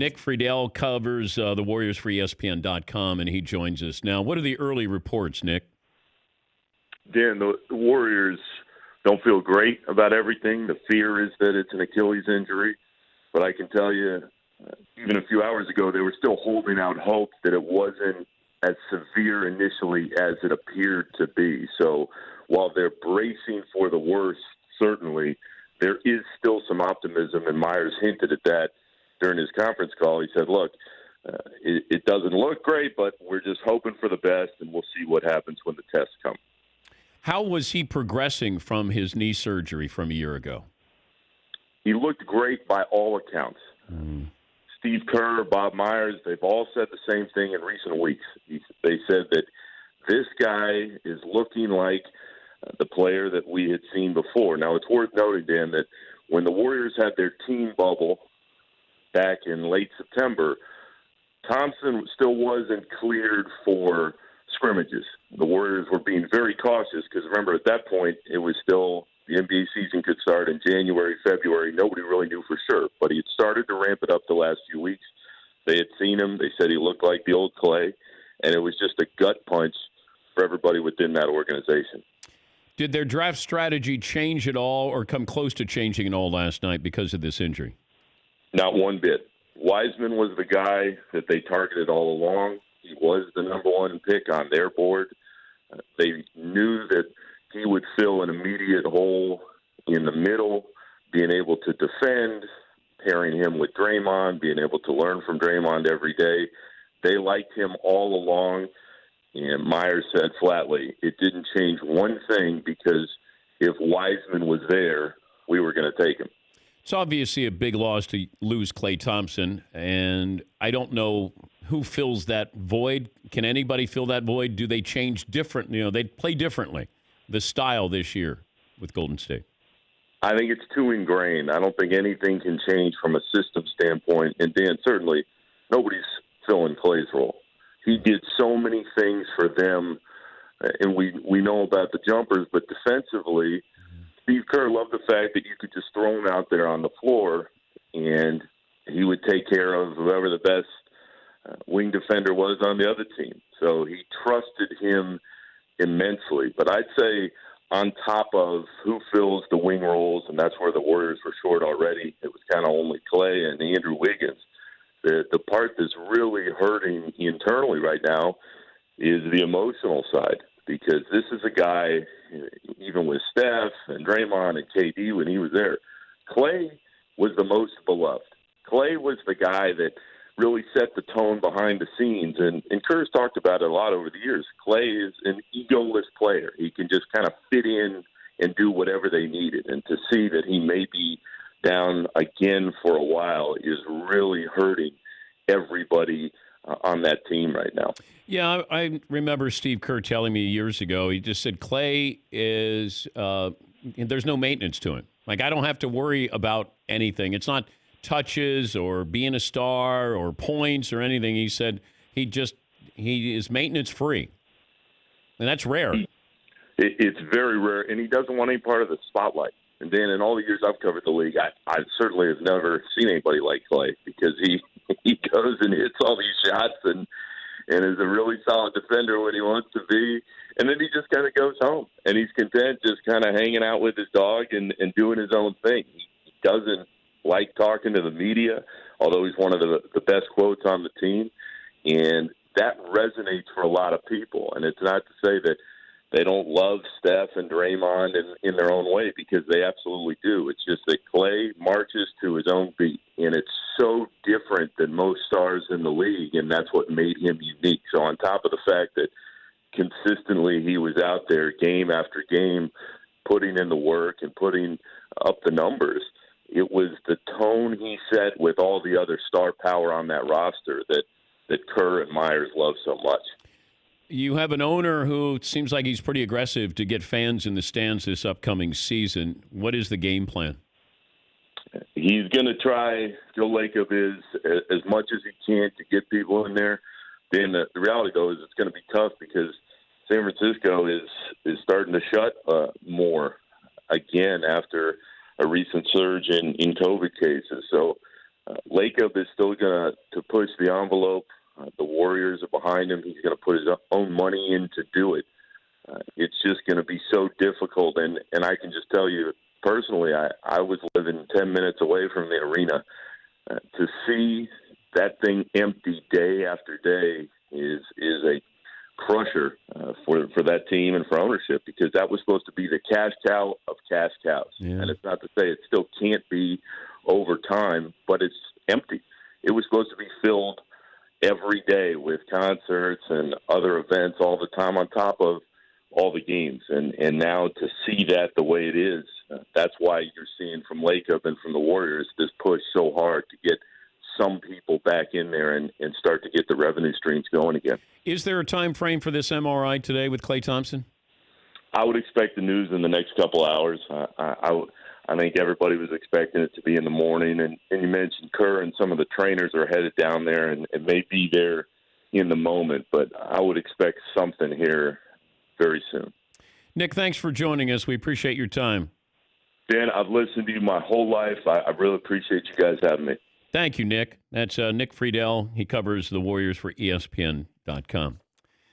Nick Friedell covers the Warriors for ESPN.com, and he joins us now. What are the early reports, Nick? Dan, the Warriors don't feel great about everything. The fear is that it's an Achilles injury. But I can tell you, even a few hours ago, they were still holding out hope that it wasn't as severe initially as it appeared to be. So while they're bracing for the worst, certainly, there is still some optimism, and Myers hinted at that during his conference call. He said, look, it doesn't look great, but we're just hoping for the best, and we'll see what happens when the tests come. How was he progressing from his knee surgery from a year ago? He looked great by all accounts. Steve Kerr, Bob Myers, they've all said the same thing in recent weeks. They said that this guy is looking like the player that we had seen before. Now, it's worth noting, Dan, that when the Warriors had their team bubble back in late September, Thompson still wasn't cleared for scrimmages. The Warriors were being very cautious because, remember, at that point, it was still the NBA season could start in January, February. Nobody really knew for sure, but he had started to ramp it up the last few weeks. They had seen him. They said he looked like the old Clay, and it was just a gut punch for everybody within that organization. Did their draft strategy change at all or come close to changing at all last night because of this injury? Not one bit. Wiseman was the guy that they targeted all along. He was the number one pick on their board. They knew that he would fill an immediate hole in the middle, being able to defend, pairing him with Draymond, being able to learn from Draymond every day. They liked him all along, and Myers said flatly, it didn't change one thing because if Wiseman was there, we were going to take him. It's obviously a big loss to lose Klay Thompson, and I don't know who fills that void. Can anybody fill that void? Do they change different? They play differently, the style this year with Golden State. I think it's too ingrained. I don't think anything can change from a system standpoint. And, Dan, certainly nobody's filling Klay's role. He did so many things for them, and we know about the jumpers, but defensively, Steve Kerr loved the fact that you could just throw him out there on the floor, and he would take care of whoever the best wing defender was on the other team. So he trusted him immensely. But I'd say on top of who fills the wing roles, and that's where the Warriors were short already, it was kind of only Klay and Andrew Wiggins. The part that's really hurting internally right now is the emotional side, because this is a guy, even with Steph and Draymond and KD when he was there, Klay was the most beloved. Klay was the guy that really set the tone behind the scenes, and Kerr's talked about it a lot over the years. Klay is an egoless player. He can just kind of fit in and do whatever they needed, and to see that he may be down again for a while is really hurting everybody on that team right now. Yeah, I remember Steve Kerr telling me years ago, he just said Klay is, there's no maintenance to him. Like, I don't have to worry about anything. It's not touches or being a star or points or anything. He said he is maintenance free. And that's rare. It's very rare, and he doesn't want any part of the spotlight. And Dan, in all the years I've covered the league, I certainly have never seen anybody like Klay, because he goes and hits all these shots and is a really solid defender when he wants to be. And then he just kind of goes home, and he's content just kind of hanging out with his dog and doing his own thing. He doesn't like talking to the media, although he's one of the best quotes on the team. And that resonates for a lot of people. And it's not to say that they don't love Steph and Draymond in their own way, because they absolutely do. It's just that Klay marches to his own beat, and it's so different than most stars in the league, and that's what made him unique. So on top of the fact that consistently he was out there game after game putting in the work and putting up the numbers, it was the tone he set with all the other star power on that roster that Kerr and Myers love so much. You have an owner who seems like he's pretty aggressive to get fans in the stands this upcoming season. What is the game plan? He's going to try, Joe Lacob is, as much as he can to get people in there. Then the reality, though, is it's going to be tough because San Francisco is starting to shut more again after a recent surge in COVID cases. So Lacob is still going to push the envelope. The Warriors are behind him. He's going to put his own money in to do it. It's just going to be so difficult. And I can just tell you personally, I was living 10 minutes away from the arena. To see that thing empty day after day is a crusher for that team and for ownership, because that was supposed to be the cash cow of cash cows. Yeah. And it's not to say it still can't be over time, but it's empty. It was supposed to be filled every day with concerts and other events all the time on top of all the games. And now to see that the way it is, that's why you're seeing from Lacob and from the Warriors this push so hard to get some people back in there and start to get the revenue streams going again. Is there a time frame for this MRI today with Klay Thompson? I would expect the news in the next couple hours. I think everybody was expecting it to be in the morning. And you mentioned Kerr and some of the trainers are headed down there and may be there in the moment. But I would expect something here very soon. Nick, thanks for joining us. We appreciate your time. Dan, I've listened to you my whole life. I really appreciate you guys having me. Thank you, Nick. That's Nick Friedell. He covers the Warriors for ESPN.com.